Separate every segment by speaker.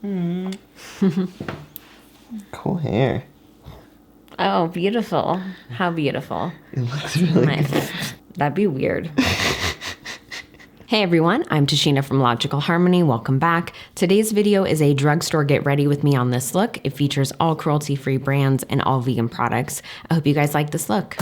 Speaker 1: Cool hair.
Speaker 2: Oh, beautiful. How beautiful.
Speaker 1: It looks really good.
Speaker 2: That'd be weird. Hey everyone, I'm Tashina from Logical Harmony. Welcome back. Today's video is a drugstore get ready with me on this look. It features all cruelty-free brands and all vegan products. I hope you guys like this look.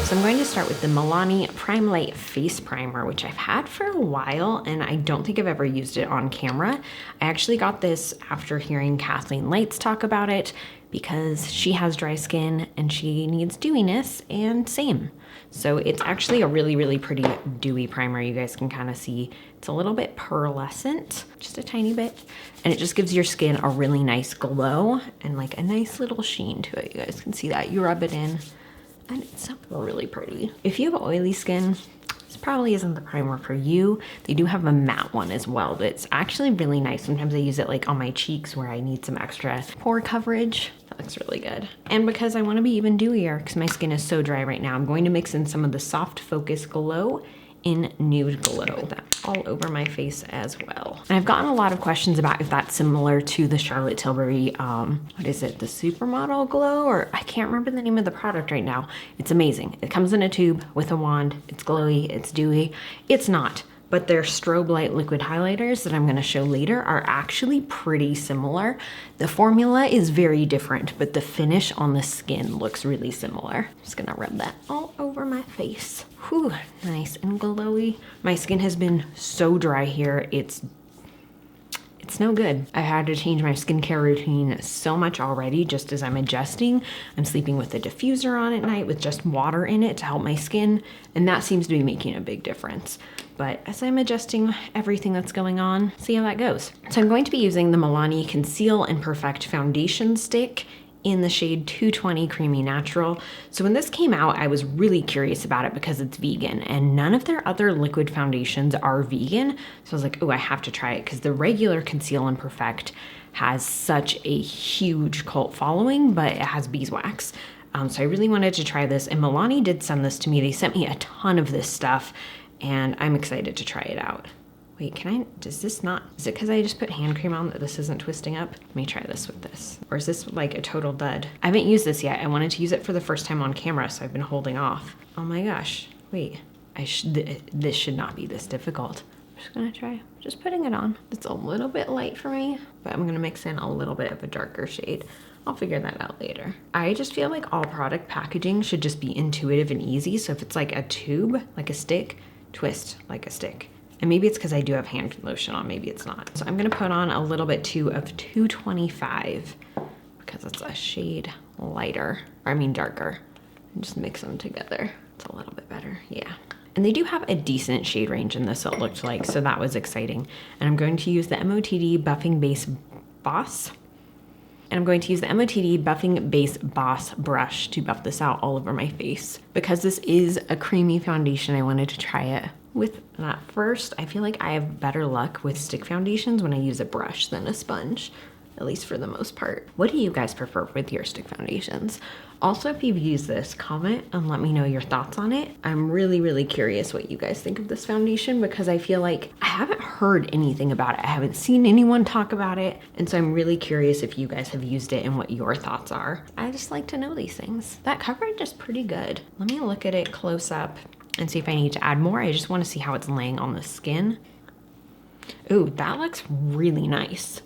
Speaker 2: So I'm going to start with the Milani Prime Light Face Primer, which I've had for a while, and I don't think I've ever used it on camera. I actually got this after hearing Kathleen Lights talk about it because she has dry skin and she needs dewiness, and same. So it's actually a really, really pretty dewy primer. You guys can kind of see it's a little bit pearlescent, just a tiny bit. And it just gives your skin a really nice glow and like a nice little sheen to it. You guys can see that. You rub it in and it's really pretty. If you have oily skin, this probably isn't the primer for you. They do have a matte one as well, but it's actually really nice. Sometimes I use it like on my cheeks where I need some extra pore coverage. That looks really good. And because I want to be even dewier, because my skin is so dry right now, I'm going to mix in some of the Soft Focus Glow in Nude Glow. Put that all over my face as well. And I've gotten a lot of questions about if that's similar to the Charlotte Tilbury, what is it, the Supermodel Glow? Or I can't remember the name of the product right now. It's amazing. It comes in a tube with a wand. It's glowy, it's dewy. It's not, but their Strobe Light liquid highlighters that I'm gonna show later are actually pretty similar. The formula is very different, but the finish on the skin looks really similar. I'm just gonna rub that all over my face. Whew, nice and glowy. My skin has been so dry here, it's no good. I've had to change my skincare routine so much already just as I'm adjusting. I'm sleeping with a diffuser on at night with just water in it to help my skin, and that seems to be making a big difference. But as I'm adjusting everything that's going on, see how that goes. So I'm going to be using the Milani Conceal and Perfect Foundation Stick in the shade 220 Creamy Natural. So when this came out, I was really curious about it because it's vegan and none of their other liquid foundations are vegan. So I was like, oh, I have to try it because the regular Conceal and Perfect has such a huge cult following, but it has beeswax. So I really wanted to try this, and Milani did send this to me. They sent me a ton of this stuff and I'm excited to try it out. Wait, is it because I just put hand cream on that this isn't twisting up? Let me try this with this. Or is this like a total dud? I haven't used this yet. I wanted to use it for the first time on camera, so I've been holding off. Oh my gosh, wait, this should not be this difficult. I'm just gonna try, just putting it on. It's a little bit light for me, but I'm gonna mix in a little bit of a darker shade. I'll figure that out later. I just feel like all product packaging should just be intuitive and easy. So if it's like a tube, like a stick, twist like a stick. And maybe it's because I do have hand lotion on, maybe it's not. So I'm gonna put on a little bit too of 225 because it's a shade lighter, or I mean darker. And just mix them together. It's a little bit better, yeah. And they do have a decent shade range in this, it looked like, so that was exciting. And I'm going to use the MOTD Buffing Base Boss. And I'm going to use the MOTD Buffing Base Boss brush to buff this out all over my face. Because this is a creamy foundation, I wanted to try it with that first. I feel like I have better luck with stick foundations when I use a brush than a sponge, at least for the most part. What do you guys prefer with your stick foundations? Also, if you've used this, comment and let me know your thoughts on it. I'm really, really curious what you guys think of this foundation because I feel like I haven't heard anything about it. I haven't seen anyone talk about it. And so I'm really curious if you guys have used it and what your thoughts are. I just like to know these things. That coverage is pretty good. Let me look at it close up and see if I need to add more. I just want to see how it's laying on the skin. Ooh, that looks really nice.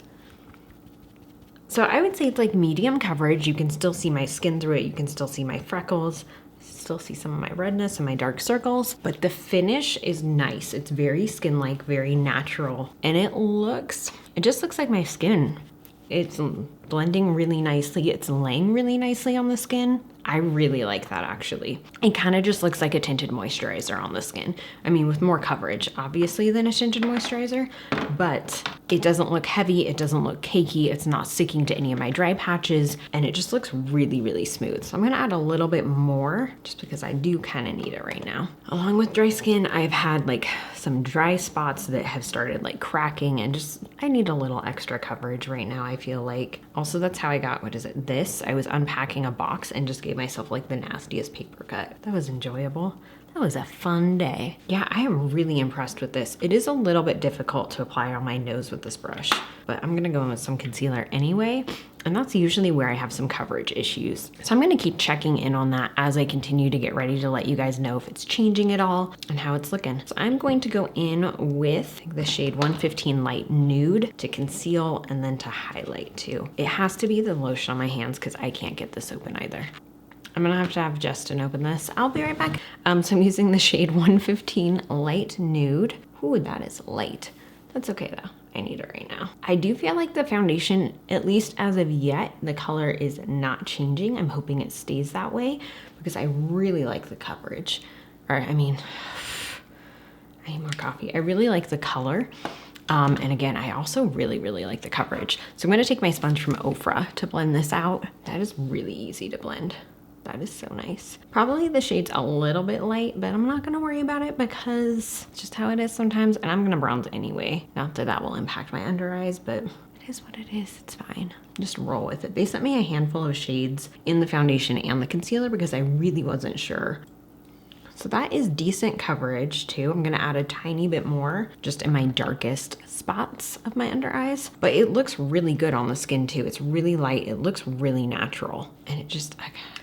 Speaker 2: So I would say it's like medium coverage. You can still see my skin through it. You can still see my freckles, still see some of my redness and my dark circles, but the finish is nice. It's very skin-like, very natural, and it just looks like my skin. It's blending really nicely. It's laying really nicely on the skin. I really like that actually. It kind of just looks like a tinted moisturizer on the skin. I mean, with more coverage, obviously, than a tinted moisturizer, but It doesn't look heavy, it doesn't look cakey, it's not sticking to any of my dry patches, and it just looks really, really smooth. So I'm gonna add a little bit more just because I do kind of need it right now. Along with dry skin, I've had like some dry spots that have started like cracking, and just, I need a little extra coverage right now, I feel like. Also, that's how I got, what is it, this? I was unpacking a box and just gave myself like the nastiest paper cut. That was enjoyable. That was a fun day. Yeah, I am really impressed with this. It is a little bit difficult to apply on my nose with this brush, but I'm gonna go in with some concealer anyway, and that's usually where I have some coverage issues. So I'm gonna keep checking in on that as I continue to get ready to let you guys know if it's changing at all and how it's looking. So I'm going to go in with the shade 115 Light Nude to conceal and then to highlight too. It has to be the lotion on my hands because I can't get this open either. I'm gonna have to have Justin open this. I'll be right back. So I'm using the shade 115 Light Nude. Ooh, that is light. That's okay though. I need it right now. I do feel like the foundation, at least as of yet, the color is not changing. I'm hoping it stays that way because I really like the coverage. Or, I mean, I need more coffee. I really like the color. And again, I also really, really like the coverage. So I'm gonna take my sponge from OFRA to blend this out. That is really easy to blend. That is so nice. Probably the shade's a little bit light, but I'm not gonna worry about it because it's just how it is sometimes, and I'm gonna bronze anyway. Not that that will impact my under eyes, but it is what it is, it's fine. Just roll with it. They sent me a handful of shades in the foundation and the concealer because I really wasn't sure. So that is decent coverage too. I'm gonna add a tiny bit more just in my darkest spots of my under eyes, but it looks really good on the skin too. It's really light, it looks really natural, and it just,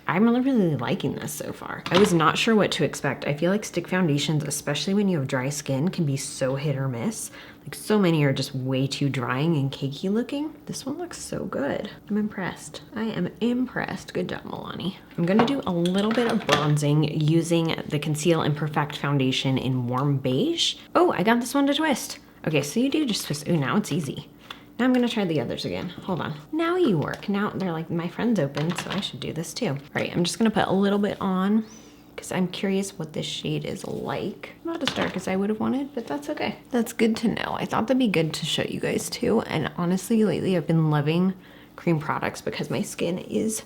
Speaker 2: I'm really liking this so far. I was not sure what to expect. I feel like stick foundations, especially when you have dry skin, can be so hit or miss. Like so many are just way too drying and cakey looking. This one looks so good. I'm impressed. I am impressed. Good job, Milani. I'm gonna do a little bit of bronzing using the Conceal and Perfect foundation in Warm Beige. Oh, I got this one to twist. Okay, so you do just twist. Ooh, now it's easy. Now I'm gonna try the others again. Hold on. Now you work. Now they're like, my friend's open, so I should do this too. All right, I'm just gonna put a little bit on because I'm curious what this shade is like. Not as dark as I would have wanted, but that's okay. That's good to know. I thought that'd be good to show you guys too. And honestly, lately I've been loving cream products because my skin is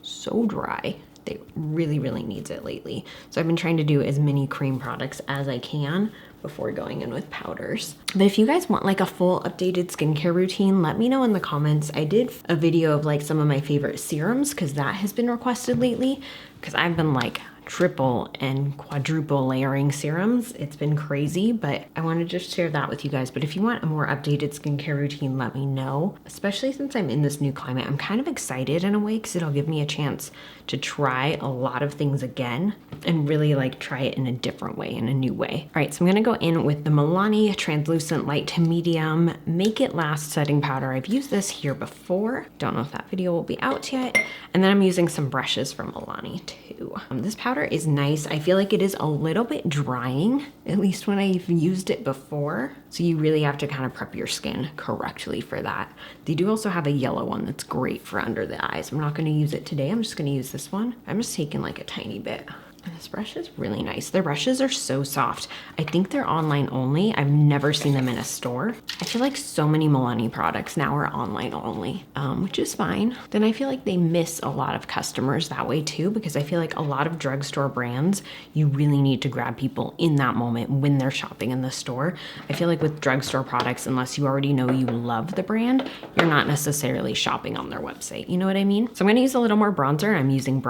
Speaker 2: so dry. It really, really needs it lately. So I've been trying to do as many cream products as I can before going in with powders. But if you guys want like a full updated skincare routine, let me know in the comments. I did a video of like some of my favorite serums because that has been requested lately because I've been like triple and quadruple layering serums. It's been crazy, but I wanted to just share that with you guys. But if you want a more updated skincare routine, let me know. Especially since I'm in this new climate, I'm kind of excited in a way because it'll give me a chance to try a lot of things again and really like try it in a different way, in a new way. All right, so I'm gonna go in with the Milani Translucent Light to Medium Make It Last Setting Powder. I've used this here before. Don't know if that video will be out yet. And then I'm using some brushes from Milani too. This powder is nice. I feel like it is a little bit drying, at least when I've used it before. So you really have to kind of prep your skin correctly for that. They do also have a yellow one that's great for under the eyes. I'm not gonna use it today. I'm just gonna use this one. I'm just taking like a tiny bit. And this brush is really nice. Their brushes are so soft. I think they're online only. I've never seen them in a store. I feel like so many Milani products now are online only, which is fine. Then I feel like they miss a lot of customers that way too, because I feel like a lot of drugstore brands, you really need to grab people in that moment when they're shopping in the store. I feel like with drugstore products, unless you already know you love the brand, you're not necessarily shopping on their website. You know what I mean? So I'm gonna use a little more bronzer. I'm using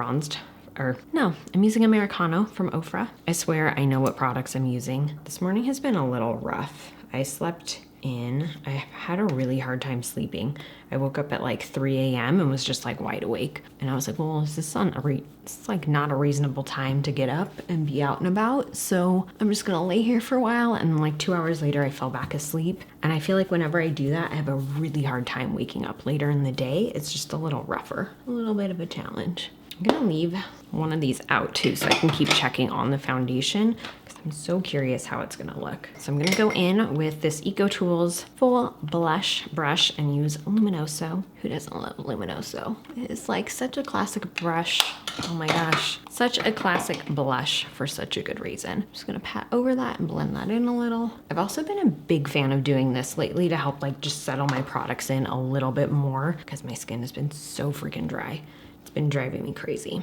Speaker 2: I'm using Americano from OFRA. I swear I know what products I'm using. This morning has been a little rough. I slept in. I had a really hard time sleeping. I woke up at like 3 a.m. and was just like wide awake. And I was like, well, it's like not a reasonable time to get up and be out and about. So I'm just gonna lay here for a while. And like 2 hours later, I fell back asleep. And I feel like whenever I do that, I have a really hard time waking up later in the day. It's just a little rougher, a little bit of a challenge. I'm gonna leave one of these out too so I can keep checking on the foundation because I'm so curious how it's gonna look. So I'm gonna go in with this EcoTools full blush brush and use Luminoso. Who doesn't love Luminoso? It's like such a classic brush. Oh my gosh. Such a classic blush for such a good reason. I'm just gonna pat over that and blend that in a little. I've also been a big fan of doing this lately to help like just settle my products in a little bit more because my skin has been so freaking dry. It's been driving me crazy.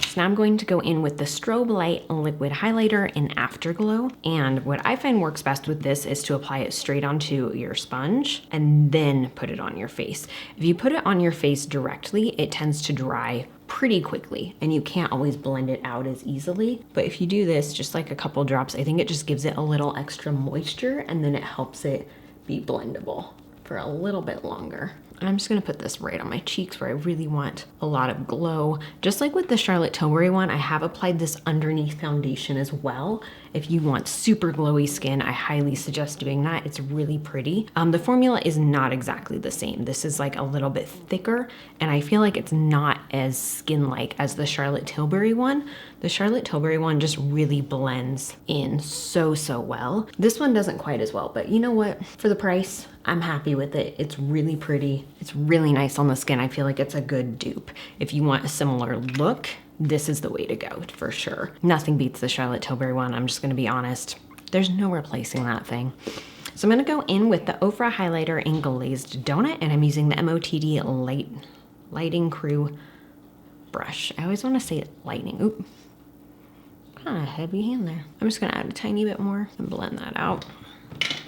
Speaker 2: So now I'm going to go in with the Strobe Light Liquid Highlighter in Afterglow. And what I find works best with this is to apply it straight onto your sponge and then put it on your face. If you put it on your face directly, it tends to dry pretty quickly and you can't always blend it out as easily. But if you do this, just like a couple drops, I think it just gives it a little extra moisture and then it helps it be blendable for a little bit longer. And I'm just gonna put this right on my cheeks where I really want a lot of glow. Just like with the Charlotte Tilbury one, I have applied this underneath foundation as well. If you want super glowy skin, I highly suggest doing that. It's really pretty. The formula is not exactly the same. This is like a little bit thicker and I feel like it's not as skin-like as the Charlotte Tilbury one. The Charlotte Tilbury one just really blends in so well. This one doesn't quite as well, but you know what? For the price, I'm happy with it. It's really pretty. It's really nice on the skin. I feel like it's a good dupe. If you want a similar look, this is the way to go for sure. Nothing beats the Charlotte Tilbury one. I'm just gonna be honest. There's no replacing that thing. So I'm gonna go in with the OFRA highlighter in Glazed Donut and I'm using the MOTD Lighting Crew brush. I always wanna say lightning. Oop. Kind of heavy hand there. I'm just gonna add a tiny bit more and blend that out.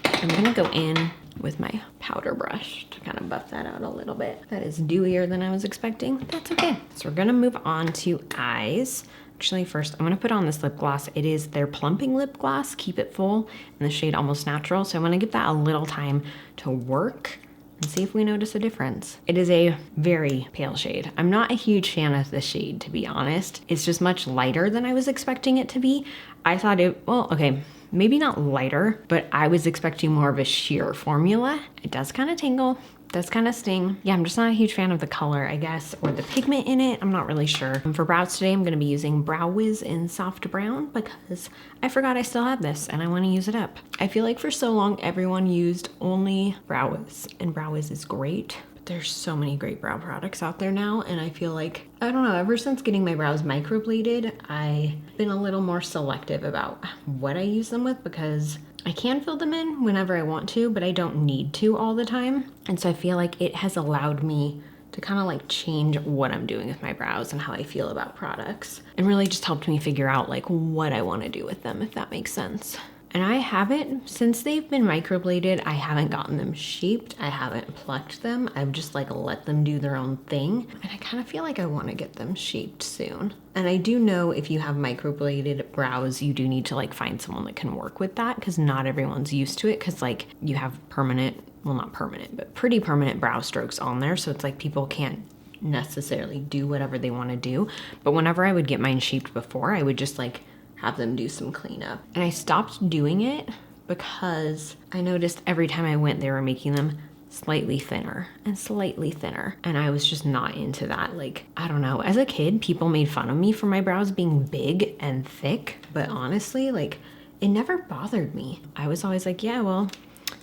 Speaker 2: I'm gonna go in with my powder brush to kind of buff that out a little bit. That is dewier than I was expecting. That's okay. So we're gonna move on to eyes. Actually, first I'm gonna put on this lip gloss. It is their plumping lip gloss. Keep it full in the shade Almost Natural. So I'm gonna give that a little time to work and see if we notice a difference. It is a very pale shade. I'm not a huge fan of this shade, to be honest. It's just much lighter than I was expecting it to be. I thought it, well, okay, maybe not lighter, but I was expecting more of a sheer formula. It does kind of tingle, does kind of sting. Yeah, I'm just not a huge fan of the color, I guess, or the pigment in it. I'm not really sure. And for brows today, I'm gonna be using Brow Wiz in Soft Brown because I forgot I still have this and I wanna use it up. I feel like for so long, everyone used only Brow Wiz, and Brow Wiz is great. There's so many great brow products out there now, and I feel like, I don't know, ever since getting my brows microbladed, I've been a little more selective about what I use them with because I can fill them in whenever I want to, but I don't need to all the time. And so I feel like it has allowed me to kind of like change what I'm doing with my brows and how I feel about products, and really just helped me figure out like what I want to do with them, if that makes sense. And I haven't, since they've been microbladed, I haven't gotten them shaped. I haven't plucked them. I've just like let them do their own thing. And I kind of feel like I want to get them shaped soon. And I do know if you have microbladed brows, you do need to like find someone that can work with that because not everyone's used to it because like you have permanent, well not permanent, but pretty permanent brow strokes on there. So it's like people can't necessarily do whatever they want to do. But whenever I would get mine shaped before, I would just like have them do some cleanup. And I stopped doing it because I noticed every time I went, they were making them slightly thinner and slightly thinner. And I was just not into that. Like, I don't know, as a kid, people made fun of me for my brows being big and thick, but honestly, like, it never bothered me. I was always like, yeah, well,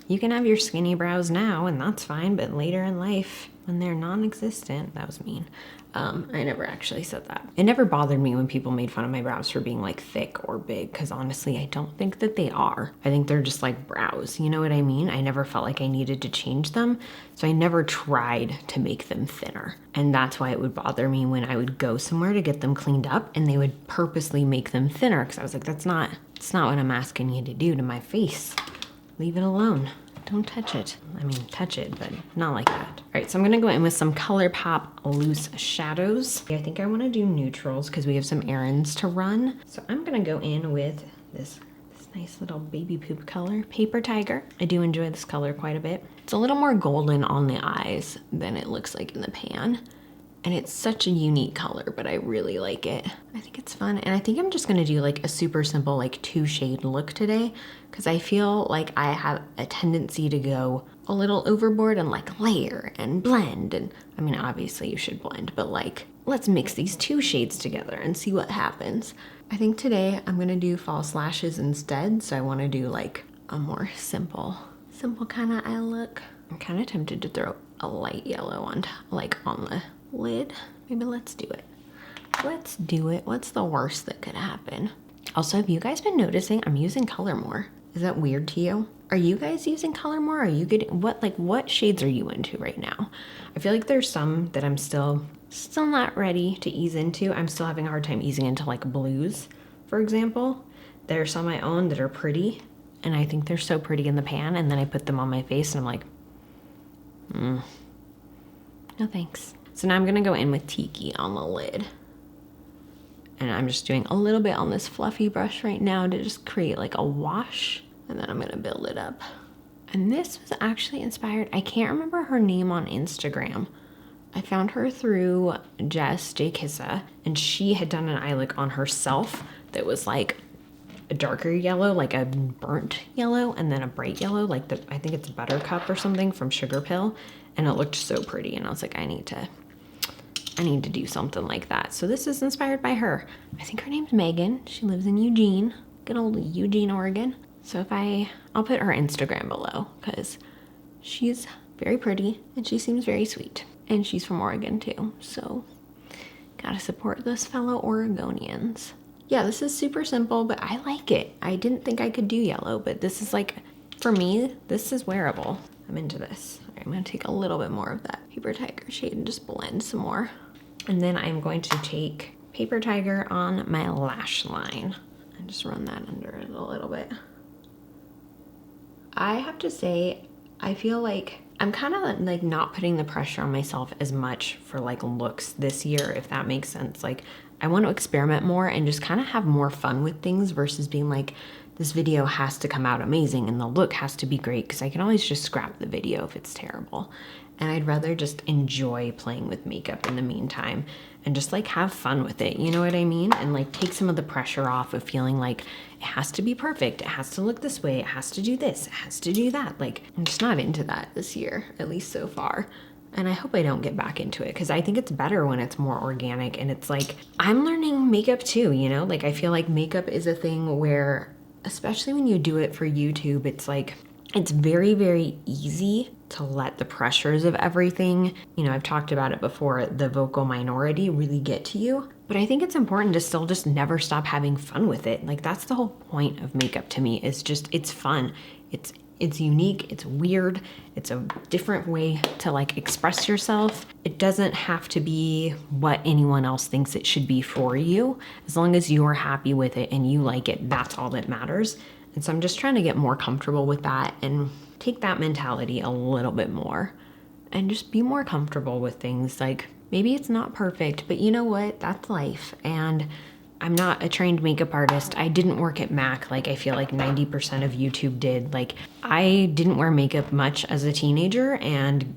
Speaker 2: you can have your skinny brows now and that's fine, but later in life, when they're non-existent, that was mean. I never actually said that. It never bothered me when people made fun of my brows for being like thick or big, because honestly, I don't think that they are. I think they're just like brows, you know what I mean? I never felt like I needed to change them, so I never tried to make them thinner. And that's why it would bother me when I would go somewhere to get them cleaned up and they would purposely make them thinner, because I was like, that's not what I'm asking you to do to my face. Leave it alone. Don't touch it. I mean, touch it, but not like that. All right, so I'm gonna go in with some ColourPop loose shadows. I think I wanna do neutrals because we have some errands to run. So I'm gonna go in with this nice little baby poop color, Paper Tiger. I do enjoy this color quite a bit. It's a little more golden on the eyes than it looks like in the pan. And it's such a unique color, but I really like it. I think it's fun. And I think I'm just gonna do like a super simple like 2-shade look today because I feel like I have a tendency to go a little overboard and like layer and blend. And I mean, obviously you should blend, but like let's mix these two shades together and see what happens. I think today I'm gonna do false lashes instead, so I wanna do like a more simple kind of eye look. I'm kind of tempted to throw a light yellow on, like on the lid. Maybe let's do it. Let's do it. What's the worst that could happen? Also, have you guys been noticing I'm using color more? Is that weird to you? Are you guys using color more? Are you getting, what shades are you into right now? I feel like there's some that I'm still not ready to ease into. I'm still having a hard time easing into like blues, for example. There's some I own that are pretty, and I think they're so pretty in the pan, and then I put them on my face and I'm like, no thanks. So now I'm gonna go in with Tiki on the lid. And I'm just doing a little bit on this fluffy brush right now to just create like a wash, and then I'm gonna build it up. And this was actually inspired, I can't remember her name on Instagram. I found her through Jess J. Kissa, and she had done an eye look on herself that was like a darker yellow, like a burnt yellow, and then a bright yellow, like I think it's Buttercup or something from Sugar Pill, and it looked so pretty, and I was like, I need to do something like that. So this is inspired by her. I think her name's Megan. She lives in Eugene, good old Eugene, Oregon. So I'll put her Instagram below because she's very pretty and she seems very sweet. And she's from Oregon too. So gotta support those fellow Oregonians. Yeah, this is super simple, but I like it. I didn't think I could do yellow, but this is like, for me, this is wearable. I'm into this. All right, I'm gonna take a little bit more of that Paper Tiger shade and just blend some more. And then I'm going to take Paper Tiger on my lash line and just run that under it a little bit. I have to say, I feel like I'm kind of like not putting the pressure on myself as much for like looks this year, if that makes sense. Like I want to experiment more and just kind of have more fun with things versus being like, this video has to come out amazing and the look has to be great, because I can always just scrap the video if it's terrible. And I'd rather just enjoy playing with makeup in the meantime and just like have fun with it, you know what I mean? And like take some of the pressure off of feeling like it has to be perfect, it has to look this way, it has to do this, it has to do that. Like I'm just not into that this year, at least so far. And I hope I don't get back into it, because I think it's better when it's more organic. And it's like, I'm learning makeup too, you know? Like I feel like makeup is a thing where, especially when you do it for YouTube, it's like, it's very, very easy to let the pressures of everything, you know, I've talked about it before, the vocal minority really get to you. But I think it's important to still just never stop having fun with it. Like that's the whole point of makeup to me, is just, it's fun. It's unique, it's weird, it's a different way to like express yourself. It doesn't have to be what anyone else thinks it should be for you. As long as you're happy with it and you like it, that's all that matters. And so I'm just trying to get more comfortable with that and take that mentality a little bit more and just be more comfortable with things. Like maybe it's not perfect, but you know what? That's life. And I'm not a trained makeup artist. I didn't work at MAC like I feel like 90% of YouTube did. Like I didn't wear makeup much as a teenager, and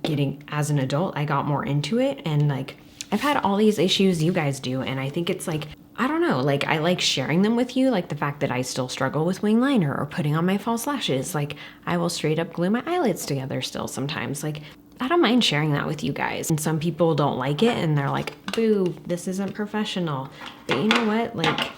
Speaker 2: as an adult, I got more into it. And like I've had all these issues you guys do, and I think it's like, I don't know, like I like sharing them with you, like the fact that I still struggle with wing liner or putting on my false lashes. Like I will straight up glue my eyelids together still sometimes. Like I don't mind sharing that with you guys. And some people don't like it and they're like, boo, this isn't professional. But you know what? Like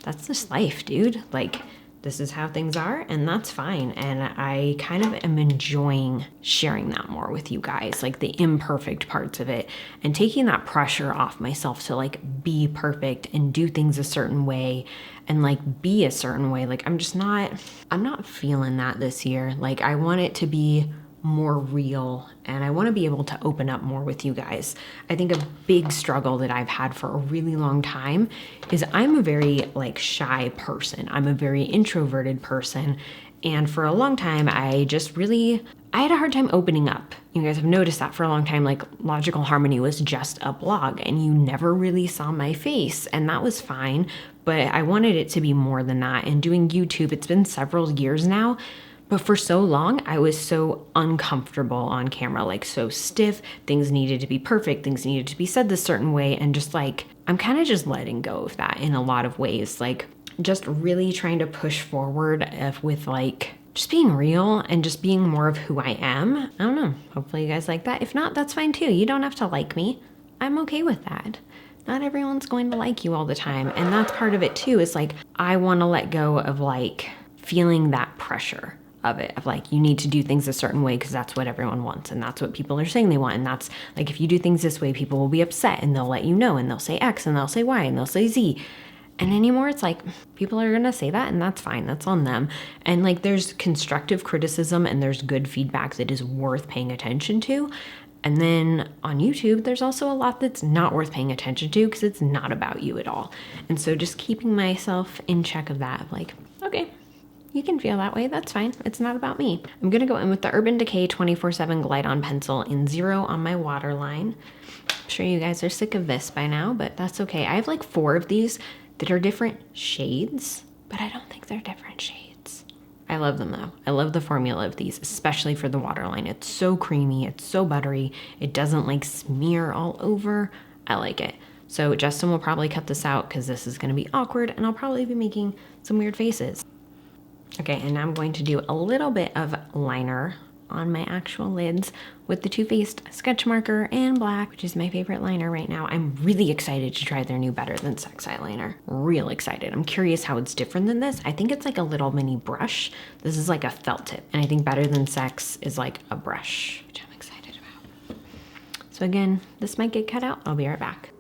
Speaker 2: that's just life, dude. Like this is how things are, and that's fine. And I kind of am enjoying sharing that more with you guys, like the imperfect parts of it, and taking that pressure off myself to like be perfect and do things a certain way and like be a certain way. Like I'm not feeling that this year. Like I want it to be more real, and I want to be able to open up more with you guys. I think a big struggle that I've had for a really long time is I'm a very like shy person. I'm a very introverted person. And for a long time, I had a hard time opening up. You guys have noticed that for a long time, like Logical Harmony was just a blog and you never really saw my face, and that was fine. But I wanted it to be more than that. And doing YouTube, it's been several years now, but for so long, I was so uncomfortable on camera, like so stiff. Things needed to be perfect. Things needed to be said this certain way. And just like, I'm kind of just letting go of that in a lot of ways. Like just really trying to push forward with like, just being real and just being more of who I am. I don't know. Hopefully you guys like that. If not, that's fine too. You don't have to like me. I'm okay with that. not everyone's going to like you all the time. And that's part of it too, is like, I want to let go of like feeling that pressure of it, of like, you need to do things a certain way because that's what everyone wants and that's what people are saying they want. And that's like, if you do things this way, people will be upset and they'll let you know and they'll say X and they'll say Y and they'll say Z. And anymore, it's like, people are going to say that and that's fine. That's on them. And like, there's constructive criticism and there's good feedback that is worth paying attention to. And then on YouTube, there's also a lot that's not worth paying attention to because it's not about you at all. And so just keeping myself in check of that, like, okay, you can feel that way. That's fine. It's not about me. I'm going to go in with the Urban Decay 24/7 Glide On Pencil in 0 on my waterline. I'm sure you guys are sick of this by now, but that's okay. I have like 4 of these that are different shades, but I don't think they're different shades. I love them though. I love the formula of these, especially for the waterline. It's so creamy. It's so buttery. It doesn't like smear all over. I like it. So Justin will probably cut this out because this is going to be awkward and I'll probably be making some weird faces. Okay, and now I'm going to do a little bit of liner on my actual lids with the Too Faced sketch marker and black, which is my favorite liner right now. I'm really excited to try their new Better Than Sex eyeliner. Real excited. I'm curious how it's different than this. I think it's like a little mini brush. This is like a felt tip, and I think Better Than Sex is like a brush, which I'm excited about. So again, this might get cut out. I'll be right back.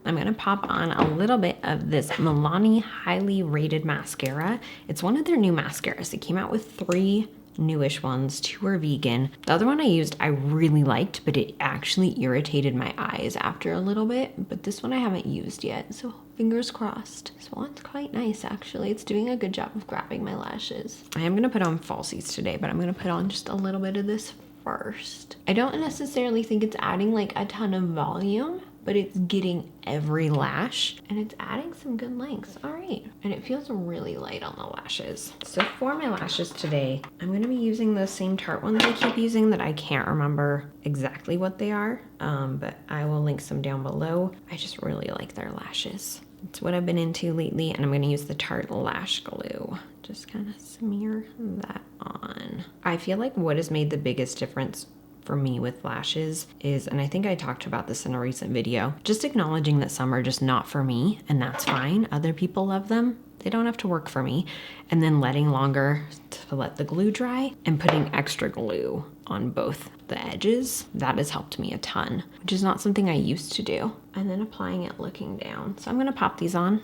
Speaker 2: I'm going to pop on a little bit of this Milani highly rated mascara. It's one of their new mascaras. They came out with 3 newish ones. 2 are vegan. The other one I used I really liked, but it actually irritated my eyes after a little bit. But this one I haven't used yet, so fingers crossed. This one's quite nice actually. It's doing a good job of grabbing my lashes. I am going to put on falsies today, but I'm going to put on just a little bit of this first. I don't necessarily think it's adding like a ton of volume, but it's getting every lash and it's adding some good lengths. All right. And it feels really light on the lashes. So for my lashes today, I'm going to be using those same Tarte ones I keep using that I can't remember exactly what they are. But I will link some down below. I just really like their lashes. It's what I've been into lately. And I'm going to use the Tarte Lash Glue. Just kind of smear that on. I feel like what has made the biggest difference for me with lashes is, and I think I talked about this in a recent video, just acknowledging that some are just not for me, and that's fine. Other people love them. They don't have to work for me. And then letting longer to let the glue dry and putting extra glue on both the edges. That has helped me a ton, which is not something I used to do. And then applying it looking down. So I'm gonna pop these on.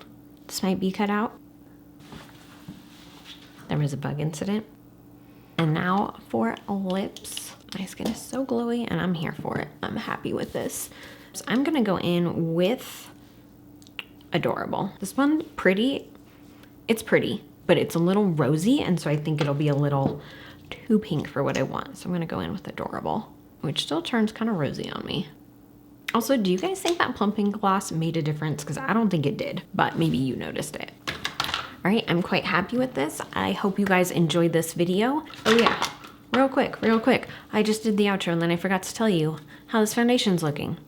Speaker 2: This might be cut out. There was a bug incident. And now for lips. My skin is so glowy and I'm here for it. I'm happy with this. So I'm gonna go in with Adorable. This one, pretty. It's pretty, but it's a little rosy, and so I think it'll be a little too pink for what I want. So I'm gonna go in with Adorable, which still turns kind of rosy on me. Also, do you guys think that plumping gloss made a difference? Because I don't think it did, but maybe you noticed it. All right, I'm quite happy with this. I hope you guys enjoyed this video. Oh yeah. Real quick. I just did the outro and then I forgot to tell you how this foundation's looking.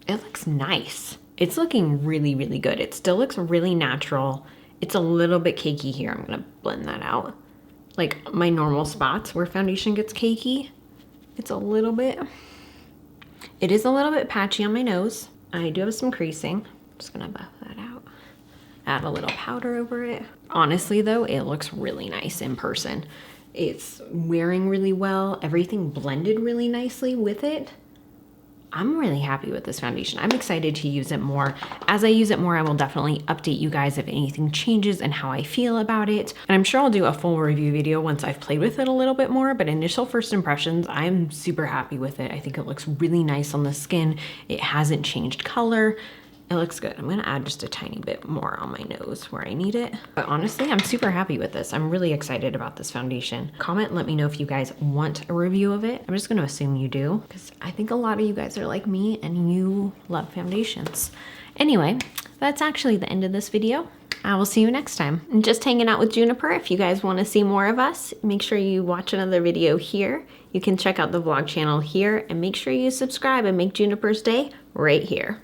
Speaker 2: It looks nice. It's looking really, really good. It still looks really natural. It's a little bit cakey here. I'm gonna blend that out. Like my normal spots where foundation gets cakey, it's a little bit. It is a little bit patchy on my nose. I do have some creasing. I'm just gonna buff that out. Add a little powder over it. Honestly though, it looks really nice in person. It's wearing really well. Everything blended really nicely with it. I'm really happy with this foundation. I'm excited to use it more. As I use it more, I will definitely update you guys if anything changes and how I feel about it. And I'm sure I'll do a full review video once I've played with it a little bit more, but initial first impressions, I'm super happy with it. I think it looks really nice on the skin. It hasn't changed color. It looks good. I'm gonna add just a tiny bit more on my nose where I need it. But honestly, I'm super happy with this. I'm really excited about this foundation. Comment, let me know if you guys want a review of it. I'm just gonna assume you do, because I think a lot of you guys are like me and you love foundations. Anyway, that's actually the end of this video. I will see you next time. And just hanging out with Juniper. If you guys wanna see more of us, make sure you watch another video here. You can check out the vlog channel here and make sure you subscribe and make Juniper's day right here.